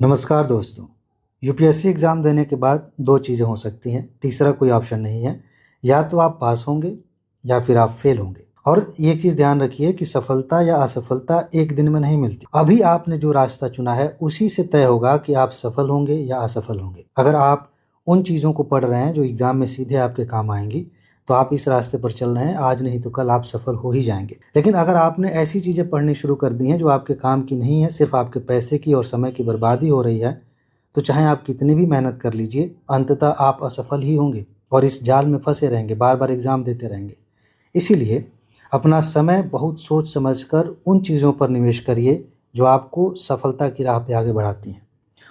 नमस्कार दोस्तों। UPSC exam देने के बाद दो चीज़ें हो सकती हैं, तीसरा कोई ऑप्शन नहीं है। या तो आप पास होंगे या फिर आप फेल होंगे। और ये चीज़ ध्यान रखिए कि सफलता या असफलता एक दिन में नहीं मिलती। अभी आपने जो रास्ता चुना है उसी से तय होगा कि आप सफल होंगे या असफल होंगे। अगर आप उन चीज़ों को पढ़ रहे हैं जो एग्ज़ाम में सीधे आपके काम आएंगी, तो आप इस रास्ते पर चल रहे हैं, आज नहीं तो कल आप सफल हो ही जाएंगे। लेकिन अगर आपने ऐसी चीज़ें पढ़नी शुरू कर दी हैं जो आपके काम की नहीं है, सिर्फ आपके पैसे की और समय की बर्बादी हो रही है, तो चाहे आप कितनी भी मेहनत कर लीजिए, अंततः आप असफल ही होंगे और इस जाल में फंसे रहेंगे, बार बार एग्ज़ाम देते रहेंगे। इसीलिए अपना समय बहुत सोच समझकर उन चीज़ों पर निवेश करिए जो आपको सफलता की राह पे आगे बढ़ाती हैं।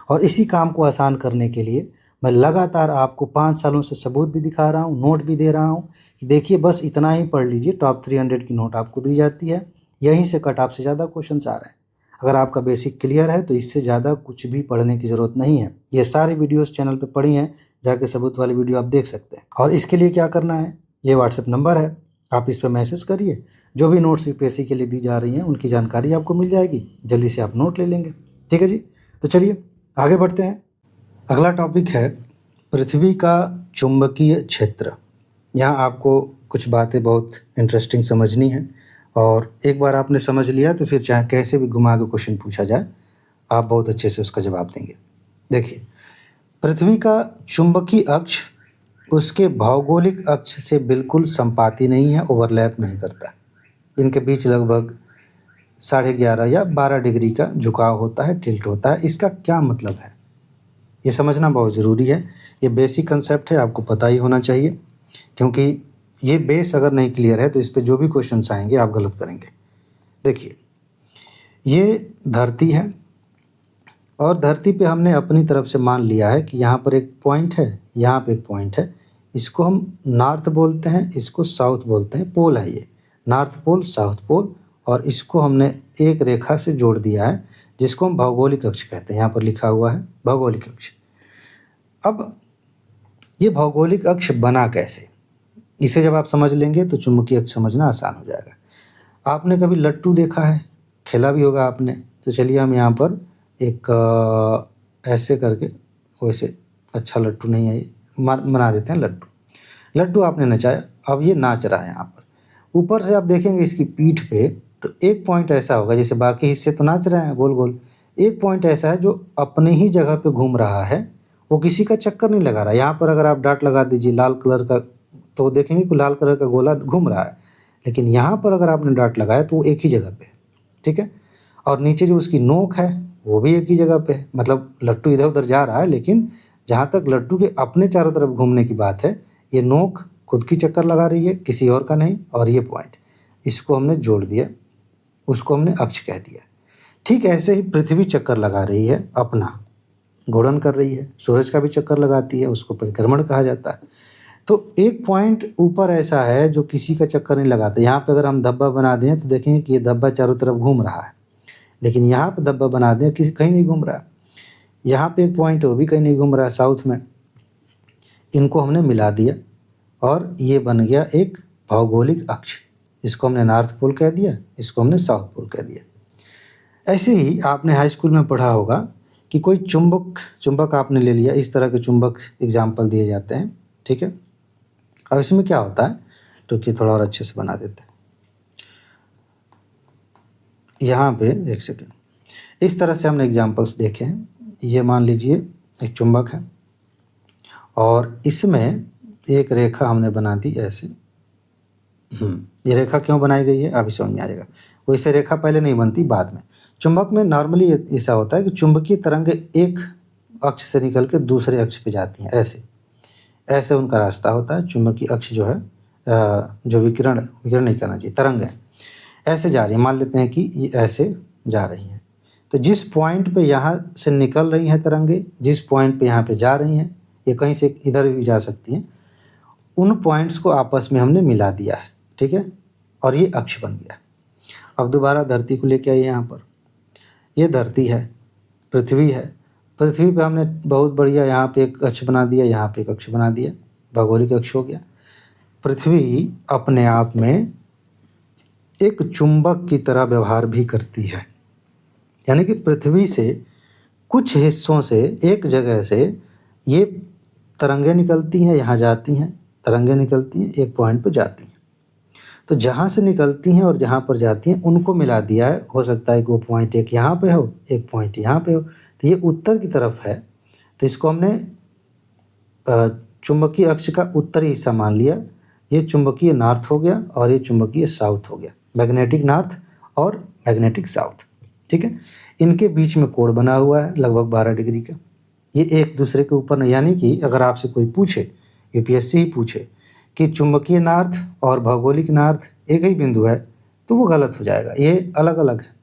और इसी काम को आसान करने के लिए मैं लगातार आपको 5 सालों से सबूत भी दिखा रहा हूँ, नोट भी दे रहा हूँ कि देखिए बस इतना ही पढ़ लीजिए, टॉप 300 की नोट आपको दी जाती है, यहीं से कट ऑफ से ज़्यादा क्वेश्चंस आ रहे हैं। अगर आपका बेसिक क्लियर है तो इससे ज़्यादा कुछ भी पढ़ने की ज़रूरत नहीं है। ये सारी वीडियोस चैनल पे पड़ी हैं, जाके सबूत वाली वीडियो आप देख सकते हैं। और इसके लिए क्या करना है, ये व्हाट्सएप नंबर है, आप इस पर मैसेज करिए। जो भी नोट्स यूपीएससी के लिए दी जा रही हैं उनकी जानकारी आपको मिल जाएगी, जल्दी से आप नोट ले लेंगे। ठीक है जी, तो चलिए आगे बढ़ते हैं। अगला टॉपिक है पृथ्वी का चुंबकीय क्षेत्र। यहाँ आपको कुछ बातें बहुत इंटरेस्टिंग समझनी है, और एक बार आपने समझ लिया तो फिर चाहे कैसे भी घुमा के क्वेश्चन पूछा जाए, आप बहुत अच्छे से उसका जवाब देंगे। देखिए, पृथ्वी का चुंबकीय अक्ष उसके भौगोलिक अक्ष से बिल्कुल संपाती नहीं है, ओवरलैप नहीं करता। इनके बीच लगभग 11.5 या 12 डिग्री का झुकाव होता है, टिल्ट होता है। इसका क्या मतलब है, ये समझना बहुत ज़रूरी है। ये बेसिक कंसेप्ट है, आपको पता ही होना चाहिए, क्योंकि ये बेस अगर नहीं क्लियर है तो इस पे जो भी क्वेश्चंस आएंगे आप गलत करेंगे। देखिए, ये धरती है और धरती पे हमने अपनी तरफ से मान लिया है कि यहाँ पर एक पॉइंट है, यहाँ पे एक पॉइंट है। इसको हम नॉर्थ बोलते हैं, इसको साउथ बोलते हैं। पोल है ये, नॉर्थ पोल, साउथ पोल। और इसको हमने एक रेखा से जोड़ दिया है जिसको हम भौगोलिक अक्ष कहते हैं। यहाँ पर लिखा हुआ है भौगोलिक अक्ष। अब ये भौगोलिक अक्ष बना कैसे, इसे जब आप समझ लेंगे तो चुंबकीय अक्ष समझना आसान हो जाएगा। आपने कभी लट्टू देखा है, खेला भी होगा आपने। तो चलिए हम यहाँ पर एक ऐसे करके, वैसे अच्छा लट्टू नहीं है ये, बना देते हैं लट्टू। लट्टू आपने नचाया, अब ये नाच रहा है। यहाँ पर ऊपर से आप देखेंगे इसकी पीठ पे, तो एक पॉइंट ऐसा होगा, जैसे बाकी हिस्से तो नाच रहे हैं गोल गोल, एक पॉइंट ऐसा है जो अपने ही जगह पे घूम रहा है, वो किसी का चक्कर नहीं लगा रहा। यहाँ पर अगर आप डॉट लगा दीजिए लाल कलर का, तो वो देखेंगे कि लाल कलर का गोला घूम रहा है। लेकिन यहाँ पर अगर आपने डॉट लगाया तो वो एक ही जगह पे है। ठीक है, और नीचे जो उसकी नोक है वो भी एक ही जगह पे है। मतलब लट्टू इधर उधर जा रहा है, लेकिन जहाँ तक लट्टू के अपने चारों तरफ घूमने की बात है, ये नोक खुद की चक्कर लगा रही है, किसी और का नहीं। और ये पॉइंट, इसको हमने जोड़ दिया, उसको हमने अक्ष कह दिया। ठीक ऐसे ही पृथ्वी चक्कर लगा रही है, अपना घूर्णन कर रही है, सूरज का भी चक्कर लगाती है, उसको परिक्रमण कहा जाता है। तो एक पॉइंट ऊपर ऐसा है जो किसी का चक्कर नहीं लगाता। यहाँ पे अगर हम धब्बा बना दें तो देखेंगे कि ये धब्बा चारों तरफ घूम रहा है, लेकिन यहाँ पे धब्बा बना दें किसी कहीं नहीं घूम रहा है। यहाँ पे एक पॉइंट है, वो भी कहीं नहीं घूम रहा है, साउथ में। इनको हमने मिला दिया और ये बन गया एक भौगोलिक अक्ष। इसको हमने नॉर्थ पोल कह दिया, इसको हमने साउथ पोल कह दिया। ऐसे ही आपने हाई स्कूल में पढ़ा होगा कि कोई चुंबक आपने ले लिया। इस तरह के चुंबक एग्जाम्पल दिए जाते हैं। ठीक है, और इसमें क्या होता है, तो कि थोड़ा और अच्छे से बना देते हैं। यहाँ पे एक सेकेंड, इस तरह से हमने एग्जाम्पल्स देखे हैं। ये मान लीजिए एक चुंबक है और इसमें एक रेखा हमने बना दी ऐसे। ये रेखा क्यों बनाई गई है अभी समझ में आ जाएगा। वैसे रेखा पहले नहीं बनती, बाद में। चुंबक में नॉर्मली ऐसा होता है कि चुंबकीय तरंगें एक अक्ष से निकल के दूसरे अक्ष पे जाती हैं, ऐसे ऐसे उनका रास्ता होता है। चुंबकीय अक्ष जो है, जो विकिरण नहीं करना चाहिए, तरंगें ऐसे जा रही हैं। मान लेते हैं कि ये ऐसे जा रही हैं, तो जिस पॉइंट पे यहाँ से निकल रही हैं तरंगें, जिस पॉइंट पे यहाँ पे जा रही हैं, ये कहीं से इधर भी जा सकती हैं, उन पॉइंट्स को आपस में हमने मिला दिया है। ठीक है, और ये अक्ष बन गया। अब दोबारा धरती को लेके आइए। यहाँ पर ये धरती है, पृथ्वी है। पृथ्वी पे हमने बहुत बढ़िया यहाँ पे एक अक्ष बना दिया, यहाँ पे एक अक्ष बना दिया, भौगोलिक अक्ष हो गया। पृथ्वी अपने आप में एक चुंबक की तरह व्यवहार भी करती है, यानी कि पृथ्वी से कुछ हिस्सों से, एक जगह से ये तरंगें निकलती हैं, यहाँ जाती हैं, तरंगें निकलती हैं, एक पॉइंट पे जाती हैं। तो जहाँ से निकलती हैं और जहाँ पर जाती हैं उनको मिला दिया है। हो सकता है कि वो पॉइंट एक यहाँ पे हो, एक पॉइंट यहाँ पे हो। तो ये उत्तर की तरफ है, तो इसको हमने चुंबकीय अक्ष का उत्तरी हिस्सा मान लिया। ये चुंबकीय नॉर्थ हो गया और ये चुंबकीय साउथ हो गया, मैग्नेटिक नॉर्थ और मैग्नेटिक साउथ। ठीक है, इनके बीच में कोण बना हुआ है लगभग 12 डिग्री का। ये एक दूसरे के ऊपर नहीं, यानी कि अगर आपसे कोई पूछे, यूपीएससी ही पूछे कि चुंबकीय नॉर्थ और भौगोलिक नॉर्थ एक ही बिंदु है, तो वो गलत हो जाएगा, ये अलग अलग है।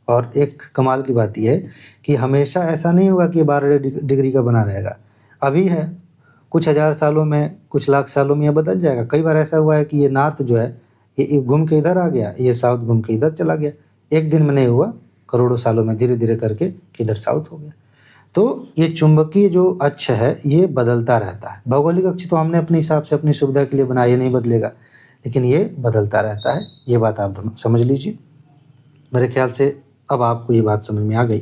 और एक कमाल की बात यह है कि हमेशा ऐसा नहीं होगा कि 12 डिग्री का बना रहेगा। अभी है, कुछ हज़ार सालों में, कुछ लाख सालों में ये बदल जाएगा। कई बार ऐसा हुआ है कि ये नॉर्थ जो है ये घूम के इधर आ गया, ये साउथ घूम के इधर चला गया। एक दिन में नहीं हुआ, करोड़ों सालों में धीरे धीरे करके इधर साउथ हो गया। तो ये चुंबकीय जो अक्ष है ये बदलता रहता है। भौगोलिक अक्ष तो हमने अपने हिसाब से अपनी सुविधा के लिए बनाया, ये नहीं बदलेगा, लेकिन ये बदलता रहता है। ये बात आप समझ लीजिए। मेरे ख्याल से अब आपको ये बात समझ में आ गई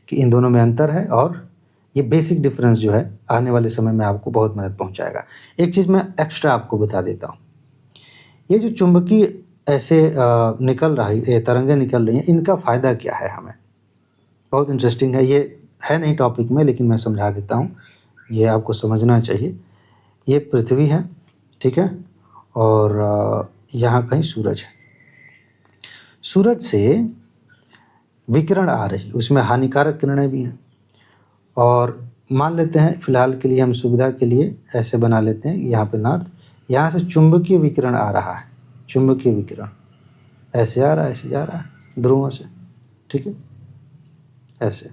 कि इन दोनों में अंतर है, और ये बेसिक डिफरेंस जो है आने वाले समय में आपको बहुत मदद पहुंचाएगा। एक चीज़ मैं एक्स्ट्रा आपको बता देता हूँ, ये जो चुंबकीय ऐसे निकल रहा है, ये तरंगें निकल रही हैं, इनका फ़ायदा क्या है हमें? बहुत इंटरेस्टिंग है, ये है नहीं टॉपिक में, लेकिन मैं समझा देता हूँ, ये आपको समझना चाहिए। ये पृथ्वी है, ठीक है, और यहाँ कहीं सूरज है। सूरज से विकिरण आ रही, उसमें हानिकारक किरणें भी हैं। और मान लेते हैं फ़िलहाल के लिए, हम सुविधा के लिए ऐसे बना लेते हैं, यहाँ पे नॉर्थ, यहाँ से चुंबकीय विकिरण आ रहा है। चुंबकीय विकिरण ऐसे आ रहा है, ऐसे जा रहा है ध्रुवों से, ठीक है, ऐसे।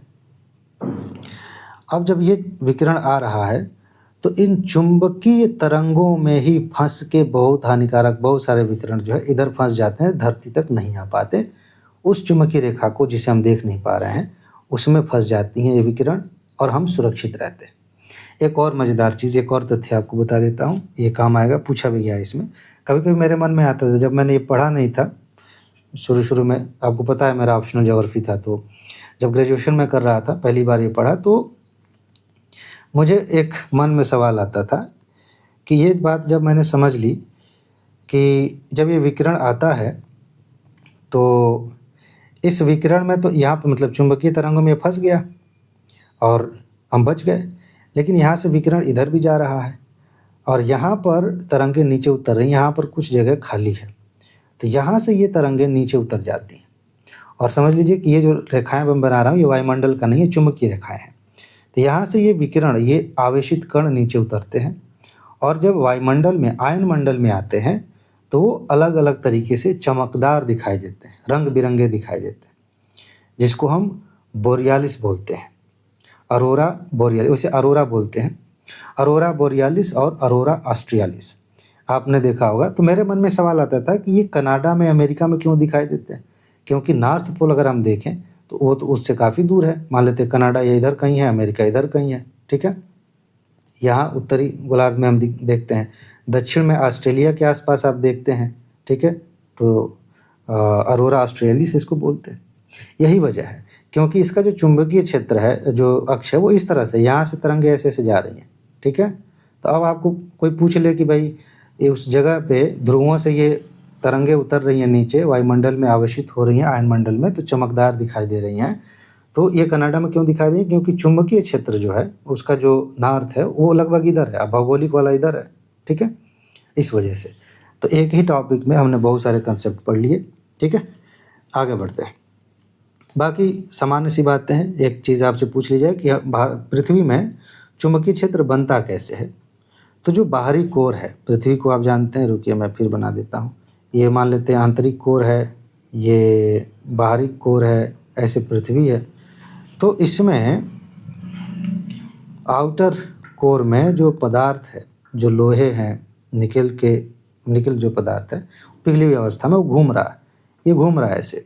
अब जब ये विकिरण आ रहा है तो इन चुंबकीय तरंगों में ही फंस के बहुत हानिकारक, बहुत सारे विकिरण जो है इधर फंस जाते हैं, धरती तक नहीं आ पाते। उस चुंबकीय रेखा को जिसे हम देख नहीं पा रहे हैं उसमें फंस जाती हैं ये विकिरण, और हम सुरक्षित रहते हैं। एक और मज़ेदार चीज़, एक और तथ्य आपको बता देता हूँ, ये काम आएगा, पूछा भी गया इसमें। कभी कभी मेरे मन में आता था, जब मैंने ये पढ़ा नहीं था शुरू में, आपको पता है मेरा ऑप्शनल ज्योग्राफी था, तो जब ग्रेजुएशन में कर रहा था पहली बार ये पढ़ा, तो मुझे एक मन में सवाल आता था कि ये बात जब मैंने समझ ली कि जब ये विकिरण आता है तो इस विकिरण में तो यहाँ पर मतलब चुंबकीय तरंगों में फंस गया और हम बच गए, लेकिन यहाँ से विकिरण इधर भी जा रहा है और यहाँ पर तरंगें नीचे उतर रही हैं, यहाँ पर कुछ जगह खाली है, तो यहाँ से ये तरंगें नीचे उतर जाती हैं। और समझ लीजिए कि ये जो रेखाएं मैं बना रहा हूँ ये वायुमंडल का नहीं है, चुंबकीय रेखाएं हैं। तो यहाँ से ये विकिरण, ये आवेशित कण नीचे उतरते हैं, और जब वायुमंडल में, आयन मंडल में आते हैं तो वो अलग अलग तरीके से चमकदार दिखाई देते हैं, रंग बिरंगे दिखाई देते हैं, जिसको हम बोरियालिस बोलते हैं, अरोरा बोरियालिस, उसे अरोरा बोलते हैं, अरोरा बोरियालिस और अरोरा ऑस्ट्रियालिस। आपने देखा होगा। तो मेरे मन में सवाल आता था कि ये कनाडा में, अमेरिका में क्यों दिखाई देते हैं? क्योंकि नॉर्थ पोल अगर हम देखें तो वो तो उससे काफ़ी दूर है। मान लेते हैं कनाडा ये इधर कहीं है, अमेरिका इधर कहीं है, ठीक है। यहाँ उत्तरी गोलार्ध में हम देखते हैं, दक्षिण में ऑस्ट्रेलिया के आसपास आप देखते हैं, ठीक है। तो अरोरा ऑस्ट्रेलिस इसको बोलते हैं। यही वजह है, क्योंकि इसका जो चुंबकीय क्षेत्र है, जो अक्ष है, वो इस तरह से, यहाँ से तरंगें ऐसे ऐसे जा रही हैं, ठीक है। तो अब आपको कोई पूछ ले कि भाई ये उस जगह पे ध्रुवों से ये तरंगें उतर रही हैं नीचे, वायुमंडल में आवेशित हो रही हैं, आयन मंडल में, तो चमकदार दिखाई दे रही हैं, तो ये कनाडा में क्यों दिखाई दी? क्योंकि चुंबकीय क्षेत्र जो है उसका जो नॉर्थ है वो लगभग इधर है, भौगोलिक वाला इधर है, ठीक है, इस वजह से। तो एक ही टॉपिक में हमने बहुत सारे कंसेप्ट पढ़ लिए, ठीक है। आगे बढ़ते हैं, बाकी सामान्य सी बातें हैं। एक चीज़ आपसे पूछ ली जाए कि पृथ्वी में चुंबकीय क्षेत्र बनता कैसे है, तो जो बाहरी कोर है पृथ्वी को, आप जानते हैं, रुकिए मैं फिर बना देता हूँ। ये मान लेते हैं आंतरिक कोर है, ये बाहरी कोर है, ऐसे पृथ्वी है। तो इसमें आउटर कोर में जो पदार्थ है, जो लोहे हैं, निकल जो पदार्थ है, पिघली हुई अवस्था में वो घूम रहा है, ये घूम रहा है ऐसे।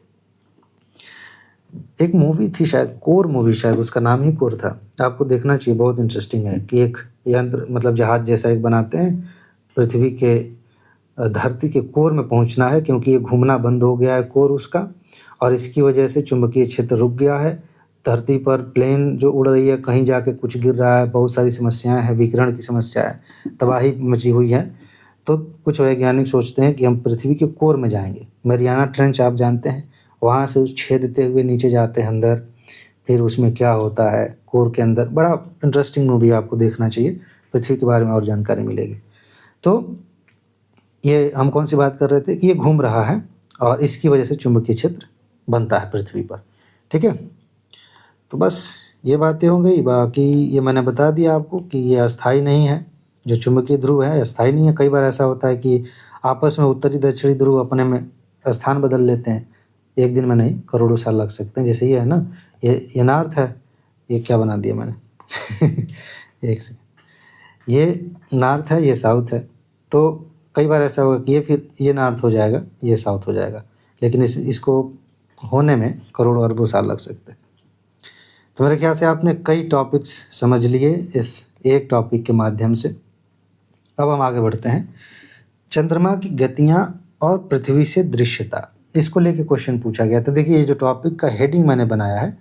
एक मूवी थी शायद, कोर मूवी, शायद उसका नाम ही कोर था, आपको देखना चाहिए, बहुत इंटरेस्टिंग है। कि एक यंत्र, मतलब जहाज जैसा एक बनाते हैं, पृथ्वी के धरती के कोर में पहुंचना है, क्योंकि ये घूमना बंद हो गया है कोर उसका, और इसकी वजह से चुंबकीय क्षेत्र रुक गया है, धरती पर प्लेन जो उड़ रही है, कहीं जाके कुछ गिर रहा है, बहुत सारी समस्याएं हैं, विकिरण की समस्या है, तबाही मची हुई है। तो कुछ वैज्ञानिक सोचते हैं कि हम पृथ्वी के कोर में जाएंगे। मैरियाना ट्रेंच आप जानते हैं, वहाँ से उस छेदते हुए नीचे जाते हैं अंदर, फिर उसमें क्या होता है कोर के अंदर। बड़ा इंटरेस्टिंग मूवी, आपको देखना चाहिए, पृथ्वी के बारे में और जानकारी मिलेगी। तो ये हम कौन सी बात कर रहे थे कि ये घूम रहा है और इसकी वजह से चुंबकीय क्षेत्र बनता है पृथ्वी पर। ठीक है, तो बस ये बातें हो गई। बाकी ये मैंने बता दिया आपको कि ये अस्थाई नहीं है, जो चुंबकीय ध्रुव है अस्थाई नहीं है। कई बार ऐसा होता है कि आपस में उत्तरी दक्षिणी ध्रुव अपने में स्थान बदल लेते हैं, एक दिन में नहीं, करोड़ों साल लग सकते हैं। जैसे ये है ना, ये नॉर्थ है, ये क्या बना दिया मैंने एक सेकंड, ये नॉर्थ है, ये साउथ है। तो कई बार ऐसा होगा कि ये फिर ये नॉर्थ हो जाएगा, ये साउथ हो जाएगा, लेकिन इसको होने में करोड़ों अरबों साल लग सकते हैं। तो मेरे ख्याल से आपने कई टॉपिक्स समझ लिए इस एक टॉपिक के माध्यम से। अब हम आगे बढ़ते हैं। चंद्रमा की गतियाँ और पृथ्वी से दृश्यता, इसको लेके क्वेश्चन पूछा गया। तो देखिए, ये जो टॉपिक का हेडिंग मैंने बनाया है,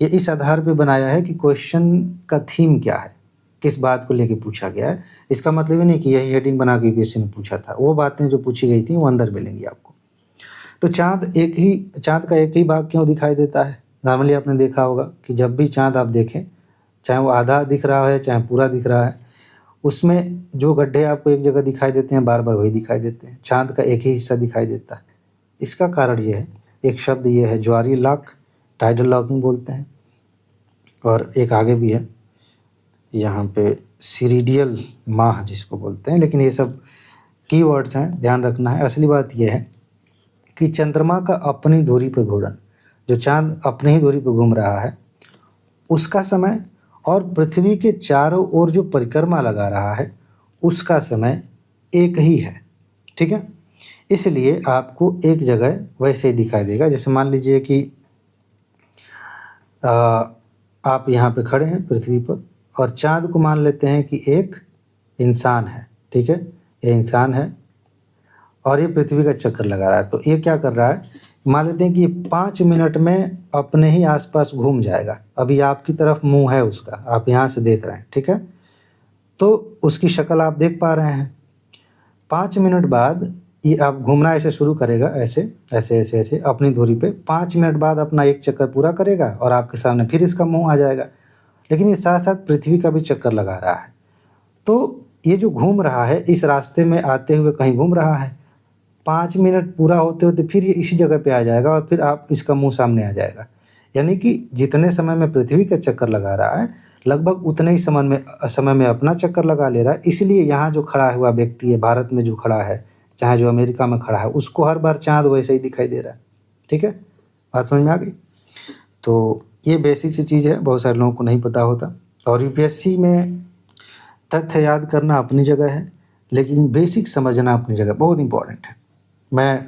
ये इस आधार पे बनाया है कि क्वेश्चन का थीम क्या है, किस बात को लेके पूछा गया है। इसका मतलब ही नहीं कि यही हेडिंग बना के यूपीएससी ने पूछा था। वो बातें जो पूछी गई थी वो अंदर मिलेंगी आपको। तो चाँद का एक ही भाग क्यों दिखाई देता है? नॉर्मली आपने देखा होगा कि जब भी चाँद आप देखें, चाहे वो आधा दिख रहा है चाहे पूरा दिख रहा है, उसमें जो गड्ढे आपको एक जगह दिखाई देते हैं, बार बार वही दिखाई देते हैं। चाँद का एक ही हिस्सा दिखाई देता है। इसका कारण ये है, एक शब्द ये है ज्वारीय लॉक, टाइडल लॉकिंग बोलते हैं, और एक आगे भी है यहाँ पे सिरिडियल माह जिसको बोलते हैं। लेकिन ये सब कीवर्ड्स हैं, ध्यान रखना है। असली बात यह है कि चंद्रमा का अपनी धुरी पर घूर्णन, जो चाँद अपनी ही धुरी पर घूम रहा है, उसका समय और पृथ्वी के चारों ओर जो परिक्रमा लगा रहा है उसका समय एक ही है। ठीक है, इसलिए आपको एक जगह वैसे ही दिखाई देगा। जैसे मान लीजिए कि आप यहाँ पे खड़े हैं पृथ्वी पर, और चाँद को मान लेते हैं कि एक इंसान है। ठीक है, ये इंसान है और ये पृथ्वी का चक्कर लगा रहा है। तो ये क्या कर रहा है, मान लेते हैं कि ये 5 मिनट में अपने ही आसपास घूम जाएगा। अभी आपकी तरफ मुंह है उसका, आप यहाँ से देख रहे हैं। ठीक है, तो उसकी शक्ल आप देख पा रहे हैं। 5 मिनट बाद ये आप घूमना ऐसे शुरू करेगा, ऐसे ऐसे ऐसे ऐसे अपनी धुरी पे। 5 मिनट बाद अपना एक चक्कर पूरा करेगा और आपके सामने फिर इसका मुंह आ जाएगा। लेकिन ये साथ साथ पृथ्वी का भी चक्कर लगा रहा है। तो ये जो घूम रहा है, इस रास्ते में आते हुए कहीं घूम रहा है, 5 मिनट पूरा होते होते फिर ये इसी जगह पे आ जाएगा और फिर आप इसका मुंह सामने आ जाएगा। यानी कि जितने समय में पृथ्वी का चक्कर लगा रहा है, लगभग उतने ही समय में अपना चक्कर लगा ले रहा है। इसलिए यहाँ जो खड़ा हुआ व्यक्ति है, भारत में जो खड़ा है, चाहे जो अमेरिका में खड़ा है, उसको हर बार चाँद वैसे ही दिखाई दे रहा है। ठीक है, बात समझ में आ गई? तो ये बेसिक सी चीज़ है, बहुत सारे लोगों को नहीं पता होता। और यूपीएससी में तथ्य याद करना अपनी जगह है, लेकिन बेसिक समझना अपनी जगह बहुत इंपॉर्टेंट है। मैं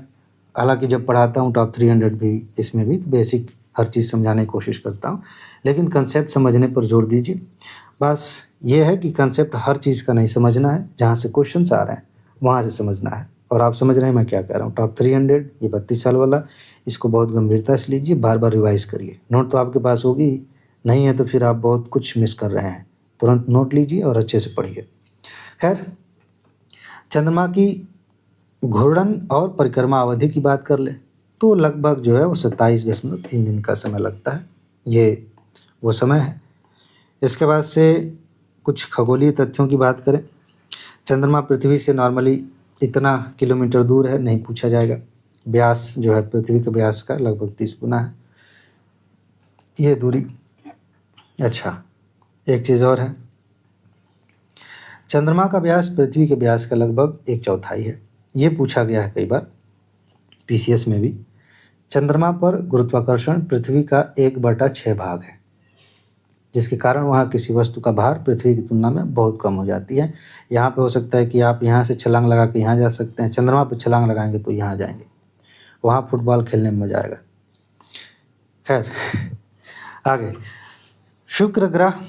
हालांकि जब पढ़ाता हूँ टॉप 300 भी, इसमें भी तो बेसिक हर चीज़ समझाने की कोशिश करता हूँ, लेकिन कंसेप्ट समझने पर जोर दीजिए। बस ये है कि कंसेप्ट हर चीज़ का नहीं समझना है, जहाँ से क्वेश्चंस आ रहे हैं वहाँ से समझना है। और आप समझ रहे हैं मैं क्या कह रहा हूँ। टॉप 300 ये 32 साल वाला, इसको बहुत गंभीरता से लीजिए, बार बार रिवाइज़ करिए। नोट तो आपके पास होगी, नहीं है तो फिर आप बहुत कुछ मिस कर रहे हैं। तुरंत नोट लीजिए और अच्छे से पढ़िए। खैर, चंद्रमा की घूर्णन और परिक्रमा अवधि की बात कर ले तो लगभग जो है वो 27.3 दिन का समय लगता है। ये वो समय है। इसके बाद से कुछ खगोलीय तथ्यों की बात करें। चंद्रमा पृथ्वी से नॉर्मली इतना किलोमीटर दूर है, नहीं पूछा जाएगा। व्यास जो है पृथ्वी के व्यास का लगभग 30 गुना है ये दूरी। अच्छा, एक चीज़ और है, चंद्रमा का व्यास पृथ्वी के व्यास का लगभग 1/4 है। ये पूछा गया है कई बार पीसीएस में भी। चंद्रमा पर गुरुत्वाकर्षण पृथ्वी का 1/6 भाग है, जिसके कारण वहाँ किसी वस्तु का भार पृथ्वी की तुलना में बहुत कम हो जाती है। यहाँ पे हो सकता है कि आप यहाँ से छलांग लगा के यहाँ जा सकते हैं, चंद्रमा पर छलांग लगाएंगे तो यहाँ जाएंगे, वहाँ फुटबॉल खेलने में मजा आएगा। खैर, आगे, शुक्र ग्रह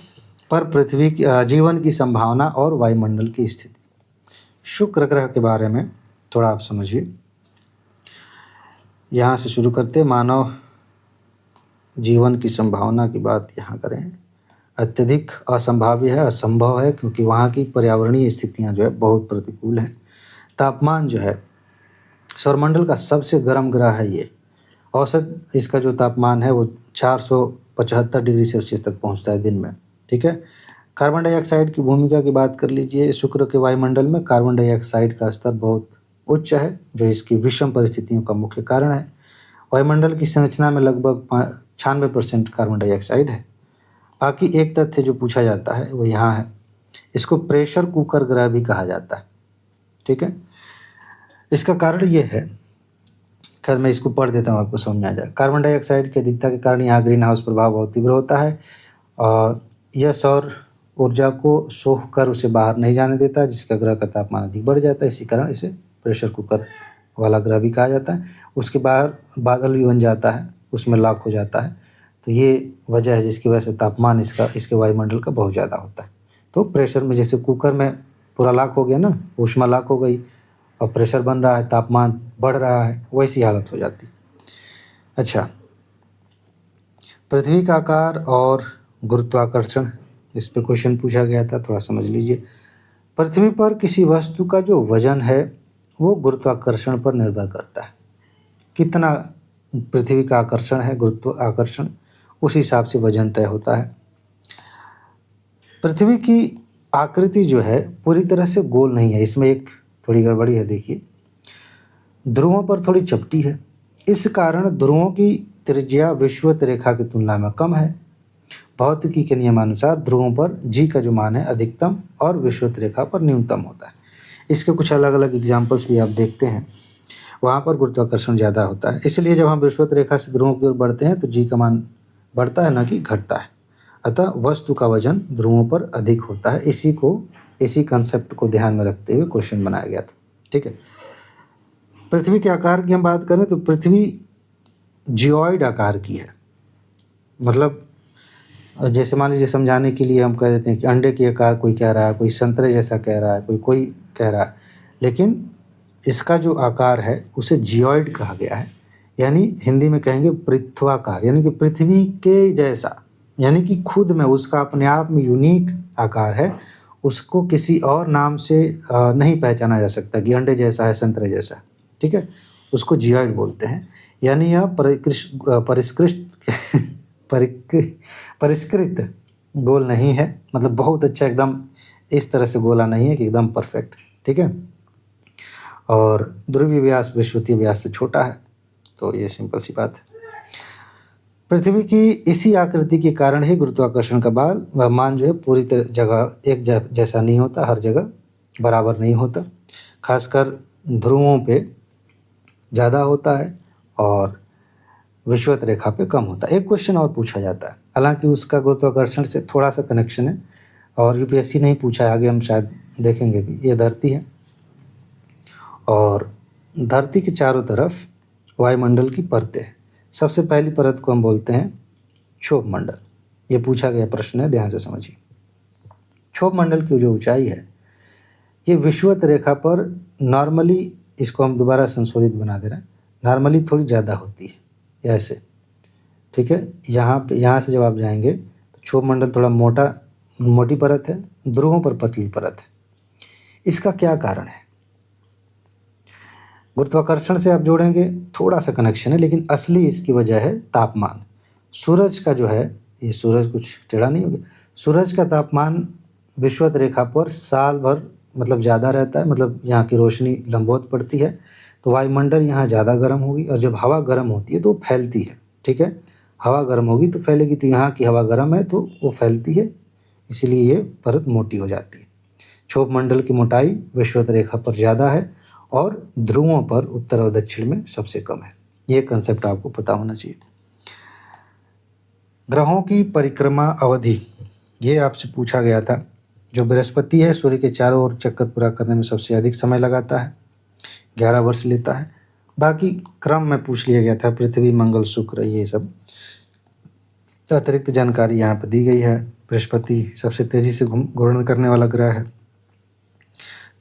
पर पृथ्वी की जीवन की संभावना और वायुमंडल की स्थिति। शुक्र ग्रह के बारे में थोड़ा आप समझिए। यहाँ से शुरू करते, मानव जीवन की संभावना की बात यहाँ करें, अत्यधिक असंभाव्य है, असंभव है, क्योंकि वहाँ की पर्यावरणीय स्थितियाँ जो है बहुत प्रतिकूल हैं। तापमान जो है सौरमंडल का सबसे गर्म ग्रह है ये। औसत इसका जो तापमान है वो 475 डिग्री सेल्सियस तक पहुँचता है दिन में, ठीक है। कार्बन डाइऑक्साइड की भूमिका की बात कर लीजिए। शुक्र के वायुमंडल में कार्बन डाइऑक्साइड का स्तर बहुत उच्च है, जो इसकी विषम परिस्थितियों का मुख्य कारण है। वायुमंडल की संरचना में लगभग 96% कार्बन डाइऑक्साइड है। बाकी एक तथ्य जो पूछा जाता है वो यहाँ है, इसको प्रेशर कुकर ग्रह भी कहा जाता है, ठीक है। इसका कारण ये है, खैर मैं इसको पढ़ देता हूँ, आपको समझ में आ जाए। कार्बन डाइऑक्साइड की अधिकता के कारण यहाँ ग्रीन हाउस प्रभाव बहुत तीव्र होता है और यह सौर ऊर्जा को सोख कर उसे बाहर नहीं जाने देता, जिसका ग्रह का तापमान अधिक बढ़ जाता है। इसी कारण इसे प्रेशर कुकर वाला ग्रह भी कहा जाता है। उसके बाहर बादल भी बन जाता है, उसमें लॉक हो जाता है। तो ये वजह है जिसकी वजह से तापमान इसके वायुमंडल का बहुत ज़्यादा होता है। तो प्रेशर में जैसे कुकर में पूरा लॉक हो गया ना, ऊष्मा लॉक हो गई और प्रेशर बन रहा है, तापमान बढ़ रहा है, वैसी हालत हो जाती। अच्छा, पृथ्वी का आकार और गुरुत्वाकर्षण, इस पे क्वेश्चन पूछा गया था, थोड़ा समझ लीजिए। पृथ्वी पर किसी वस्तु का जो वजन है वो गुरुत्वाकर्षण पर निर्भर करता है। कितना पृथ्वी का आकर्षण है, गुरुत्वाकर्षण, उस हिसाब से वजन तय होता है। पृथ्वी की आकृति जो है पूरी तरह से गोल नहीं है, इसमें एक थोड़ी गड़बड़ी है। देखिए, ध्रुवों पर थोड़ी चपटी है, इस कारण ध्रुवों की त्रिज्या विषुवत रेखा की तुलना में कम है। भौतिकी के नियमानुसार ध्रुवों पर जी का जो मान है अधिकतम और विषुवत रेखा पर न्यूनतम होता है। इसके कुछ अलग अलग एग्जाम्पल्स भी आप देखते हैं, वहाँ पर गुरुत्वाकर्षण ज़्यादा होता है। इसलिए जब हम विषुवत रेखा से ध्रुवों की ओर बढ़ते हैं तो जी का मान बढ़ता है, न कि घटता है। अतः वस्तु का वजन ध्रुवों पर अधिक होता है। इसी कंसेप्ट को ध्यान में रखते हुए क्वेश्चन बनाया गया था, ठीक है। पृथ्वी के आकार की हम बात करें तो पृथ्वी जियोइड आकार की है। मतलब जैसे मान लीजिए समझाने के लिए हम कह देते हैं कि अंडे के आकार कोई कह रहा है, कोई संतरे जैसा कह रहा है, कोई कह रहा है, लेकिन इसका जो आकार है उसे जियोइड कहा गया है। यानी हिंदी में कहेंगे पृथ्वाकार, यानी कि पृथ्वी के जैसा, यानी कि खुद में उसका अपने आप में यूनिक आकार है। उसको किसी और नाम से नहीं पहचाना जा सकता कि अंडे जैसा है, संतरे जैसा, ठीक है। उसको जियोइड बोलते हैं। यानी यह परिष्कृत गोल नहीं है, मतलब बहुत अच्छा एकदम इस तरह से गोला नहीं है कि एकदम परफेक्ट, ठीक है। और ध्रुवीय व्यास विषुवतीय व्यास से छोटा है, तो ये सिंपल सी बात है। पृथ्वी की इसी आकृति के कारण ही गुरुत्वाकर्षण का मान जो है पूरी तरह जगह एक जैसा नहीं होता, हर जगह बराबर नहीं होता। खासकर ध्रुवों पे ज़्यादा होता है और विषुवत रेखा पे कम होता है। एक क्वेश्चन और पूछा जाता है, हालांकि उसका गुरुत्वाकर्षण से थोड़ा सा कनेक्शन है और यूपीएससी नहीं पूछा है, आगे हम शायद देखेंगे भी। ये धरती है और धरती के चारों तरफ वायुमंडल की परतें हैं। सबसे पहली परत को हम बोलते हैं क्षोभ मंडल। ये पूछा गया प्रश्न है, ध्यान से समझिए। क्षोभ मंडल की जो ऊंचाई है ये विषुवत रेखा पर नॉर्मली, इसको हम दोबारा संशोधित बना दे रहे हैं, नॉर्मली थोड़ी ज़्यादा होती है ऐसे, ठीक है। यहाँ से जब आप जाएंगे तो क्षोभ मंडल थोड़ा मोटी परत है, ध्रुवों पर पतली परत है। इसका क्या कारण है? गुरुत्वाकर्षण से आप जोड़ेंगे, थोड़ा सा कनेक्शन है, लेकिन असली इसकी वजह है तापमान। सूरज का जो है, ये सूरज कुछ टेढ़ा नहीं हो गया, सूरज का तापमान विषुवत रेखा पर साल भर मतलब ज़्यादा रहता है, मतलब यहाँ की रोशनी लंबवत पड़ती है, तो वायुमंडल यहाँ ज़्यादा गर्म होगी और जब हवा गर्म होती है तो वो फैलती है, ठीक है। हवा गर्म होगी तो फैलेगी, तो यहाँ की हवा गर्म है तो वो फैलती है, इसीलिए ये परत मोटी हो जाती है। क्षोभ मंडल की मोटाई विषुवत रेखा पर ज़्यादा है और ध्रुवों पर उत्तर और दक्षिण में सबसे कम है। ये कंसेप्ट आपको पता होना चाहिए। ग्रहों की परिक्रमा अवधि, ये आपसे पूछा गया था। जो बृहस्पति है सूर्य के चारों ओर चक्कर पूरा करने में सबसे अधिक समय लगाता है, 11 वर्ष लेता है। बाकी क्रम में पूछ लिया गया था, पृथ्वी, मंगल, शुक्र, ये सब अतिरिक्त जानकारी यहाँ पर दी गई है। बृहस्पति सबसे तेज़ी से घूर्णन करने वाला ग्रह है।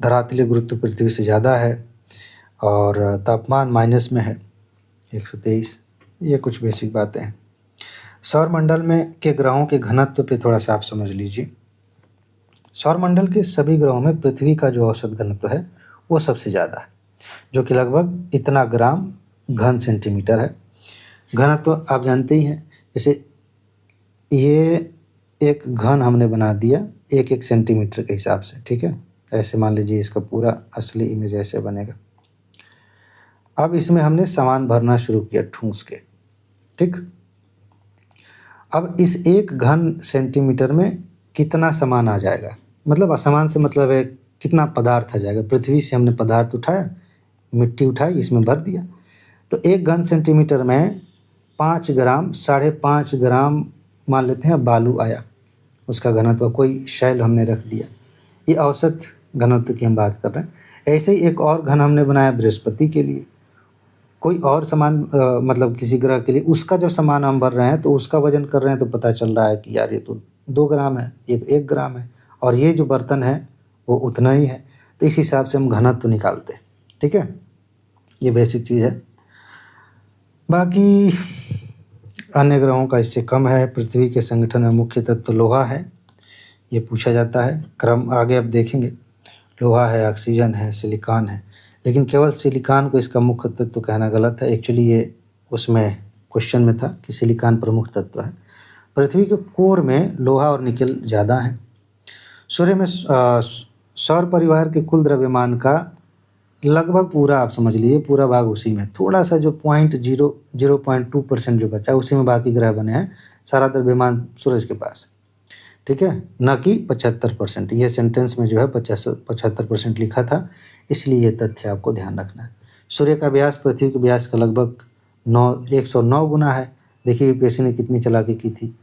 धरातलीय गुरुत्व पृथ्वी से ज़्यादा है और तापमान माइनस में है 123। ये कुछ बेसिक बातें हैं। सौरमंडल में के ग्रहों के घनत्व पे थोड़ा सा आप समझ लीजिए। सौरमंडल के सभी ग्रहों में पृथ्वी का जो औसत घनत्व है वो सबसे ज़्यादा है, जो कि लगभग इतना ग्राम घन सेंटीमीटर है। घनत्व आप जानते ही हैं, जैसे ये एक घन हमने बना दिया एक एक सेंटीमीटर के हिसाब से, ठीक है। ऐसे मान लीजिए इसका पूरा असली इमेज ऐसे बनेगा। अब इसमें हमने सामान भरना शुरू किया ठूंस के, ठीक। अब इस एक घन सेंटीमीटर में कितना सामान आ जाएगा, मतलब सामान से मतलब है कितना पदार्थ आ जाएगा। पृथ्वी से हमने पदार्थ उठाया, मिट्टी उठाई, इसमें भर दिया, तो एक घन सेंटीमीटर में 5 ग्राम 5.5 ग्राम मान लेते हैं बालू आया, उसका घनत्व। कोई शैल हमने रख दिया, ये औसत घनत्व की हम बात कर रहे हैं। ऐसे ही एक और घन हमने बनाया बृहस्पति के लिए, कोई और सामान मतलब किसी ग्रह के लिए, उसका जब सामान हम भर रहे हैं तो उसका वजन कर रहे हैं तो पता चल रहा है कि यार ये तो 2 ग्राम है, ये तो 1 ग्राम है, और ये जो बर्तन है वो उतना ही है। तो इस हिसाब से हम घनत्व निकालते हैं, ठीक है। ये बेसिक चीज़ है। बाकी अन्य ग्रहों का इससे कम है। पृथ्वी के संगठन में मुख्य तत्व लोहा है, ये पूछा जाता है। क्रम आगे अब देखेंगे, लोहा है, ऑक्सीजन है, सिलिकॉन है, लेकिन केवल सिलिकॉन को इसका मुख्य तत्व कहना गलत है। एक्चुअली ये उसमें क्वेश्चन में था कि सिलिकॉन प्रमुख तत्व है। पृथ्वी के कोर में लोहा और निकेल ज़्यादा है। सूर्य में सौर परिवार के कुल द्रव्यमान का लगभग पूरा आप समझ लीजिए पूरा भाग उसी में, थोड़ा सा जो 0.2% जो बचा उसी में बाकी ग्रह बने हैं। सारा द्रव्यमान सूरज के पास, ठीक है, न कि 75%। ये सेंटेंस में जो है 75% लिखा था, इसलिए ये तथ्य आपको ध्यान रखना है। सूर्य का व्यास पृथ्वी के व्यास का लगभग 109 गुना है। देखिए यूपीएससी ने कितनी चालाकी की थी,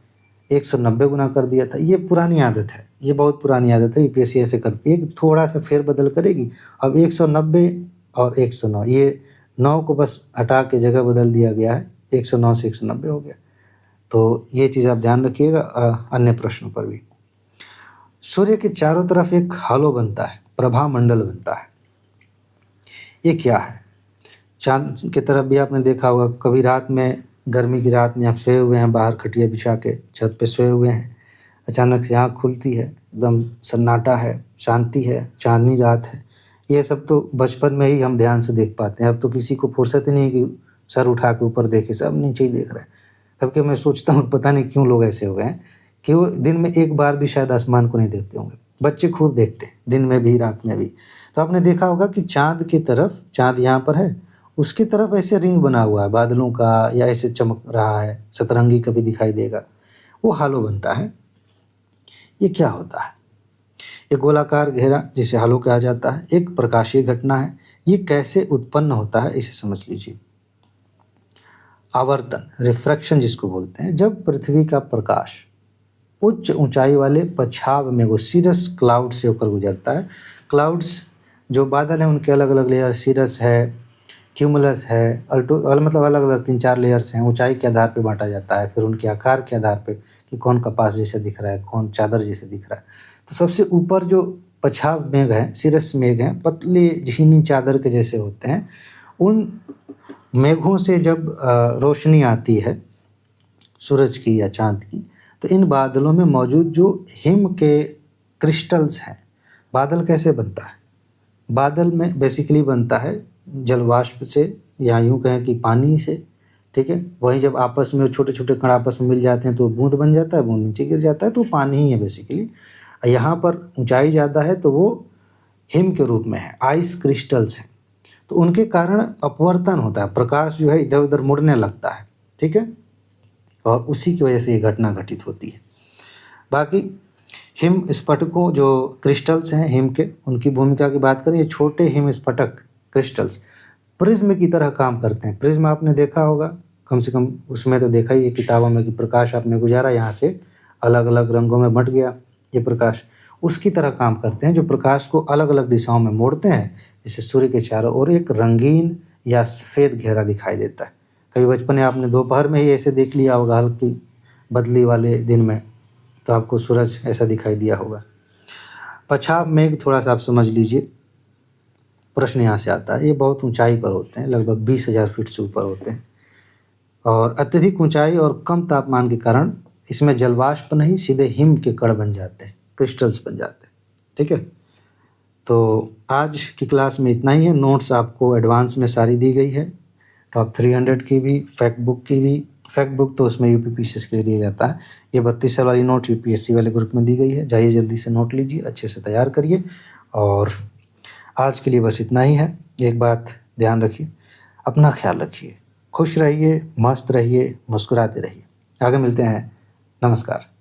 190 गुना कर दिया था। ये पुरानी आदत है, ये बहुत पुरानी आदत है, यूपीएससी ऐसे करती है कि थोड़ा सा फेरबदल करेगी। अब 190 और 109, ये 9 को बस हटा के जगह बदल दिया गया है, 109 से 190 हो गया। तो ये चीज़ आप ध्यान रखिएगा अन्य प्रश्नों पर भी। सूर्य के चारों तरफ एक हालो बनता है, प्रभा मंडल बनता है। ये क्या है? चांद की तरफ भी आपने देखा होगा, कभी रात में, गर्मी की रात में आप सोए हुए हैं, बाहर खटिया बिछा के छत पे सोए हुए हैं, अचानक से आँख खुलती है, एकदम सन्नाटा है, शांति है, चांदनी रात है। ये सब तो बचपन में ही हम ध्यान से देख पाते हैं। अब तो किसी को फुर्सत ही नहीं है कि सर उठा के ऊपर देखे, सब नीचे ही देख रहे हैं। कभी-कभी मैं सोचता हूँ पता नहीं क्यों लोग ऐसे हो गए हैं कि वो दिन में एक बार भी शायद आसमान को नहीं देखते होंगे। बच्चे खूब देखते हैं, दिन में भी रात में भी। तो आपने देखा होगा कि चाँद की तरफ, चाँद यहाँ पर है, उसकी तरफ ऐसे रिंग बना हुआ है बादलों का, या ऐसे चमक रहा है, सतरंगी कभी दिखाई देगा, वो हालो बनता है। ये क्या होता है? ये गोलाकार घेरा जिसे हालो कहा जाता है, एक प्रकाशीय घटना है। ये कैसे उत्पन्न होता है इसे समझ लीजिए। आवर्तन, रिफ्रैक्शन जिसको बोलते हैं, जब पृथ्वी का प्रकाश उच्च ऊंचाई वाले पछाव में वो सीरस क्लाउड से होकर गुजरता है। क्लाउड्स जो बादल हैं उनके अलग अलग लेयर, सीरस है, क्यूमुलस है, अल्टो मतलब अलग अलग 3-4 लेयर्स हैं। ऊंचाई के आधार पे बांटा जाता है, फिर उनके आकार के आधार पे कि कौन कपास जैसे दिख रहा है, कौन चादर जैसे दिख रहा है। तो सबसे ऊपर जो पछाव मेघ है, सीरस मेघ हैं, पतले झीनी चादर के जैसे होते हैं। उन मेघों से जब रोशनी आती है सूरज की या चाँद की, तो इन बादलों में मौजूद जो हिम के क्रिस्टल्स हैं। बादल कैसे बनता है? बादल में बेसिकली बनता है जल वाष्प से, या यूँ कहें कि पानी से, ठीक है। वहीं जब आपस में छोटे-छोटे कण आपस में मिल जाते हैं तो बूँद बन जाता है, बूँद नीचे गिर जाता है, तो पानी ही है बेसिकली। यहाँ पर ऊंचाई ज़्यादा है तो वो हिम के रूप में है, आइस क्रिस्टल्स हैं। तो उनके कारण अपवर्तन होता है, प्रकाश जो है इधर-उधर मुड़ने लगता है, ठीक है, और उसी की वजह से ये घटना घटित होती है। बाकी हिम स्फटिकों जो क्रिस्टल्स हैं हिम के, उनकी भूमिका की बात करें, ये छोटे हिम स्फटिक क्रिस्टल्स प्रिज्म की तरह काम करते हैं। प्रिज्म आपने देखा होगा, कम से कम उसमें तो देखा ही है किताबों में कि प्रकाश आपने गुजारा, यहाँ से अलग अलग रंगों में बँट गया ये प्रकाश, उसकी तरह काम करते हैं, जो प्रकाश को अलग अलग दिशाओं में मोड़ते हैं, जिससे सूर्य के चारों ओर एक रंगीन या सफ़ेद घेरा दिखाई देता है। कभी बचपन में आपने दोपहर में ही ऐसे देख लिया होगा, हल्की बदली वाले दिन में, तो आपको सूरज ऐसा दिखाई दिया होगा। पछाव मेघ थोड़ा सा आप समझ लीजिए, प्रश्न यहाँ से आता है। ये बहुत ऊंचाई पर होते हैं, लगभग 20,000 फीट से ऊपर होते हैं, और अत्यधिक ऊंचाई और कम तापमान के कारण इसमें जलवाष्प नहीं, सीधे हिम के कण बन जाते हैं, क्रिस्टल्स बन जाते हैं। ठीक है, तो आज की क्लास में इतना ही है। नोट्स आपको एडवांस में सारी दी गई है, टॉप 300 की भी, फैक्ट बुक की भी। फैक्ट बुक तो उसमें यूपीपीसीएस के लिए दिया जाता है। ये 32 साल वाली नोट यूपीएससी वाले ग्रुप में दी गई है। जाइए जल्दी से नोट लीजिए, अच्छे से तैयार करिए। और आज के लिए बस इतना ही है। एक बात ध्यान रखिए, अपना ख्याल रखिए, खुश रहिए, मस्त रहिए, मुस्कुराते रहिए। आगे मिलते हैं। नमस्कार।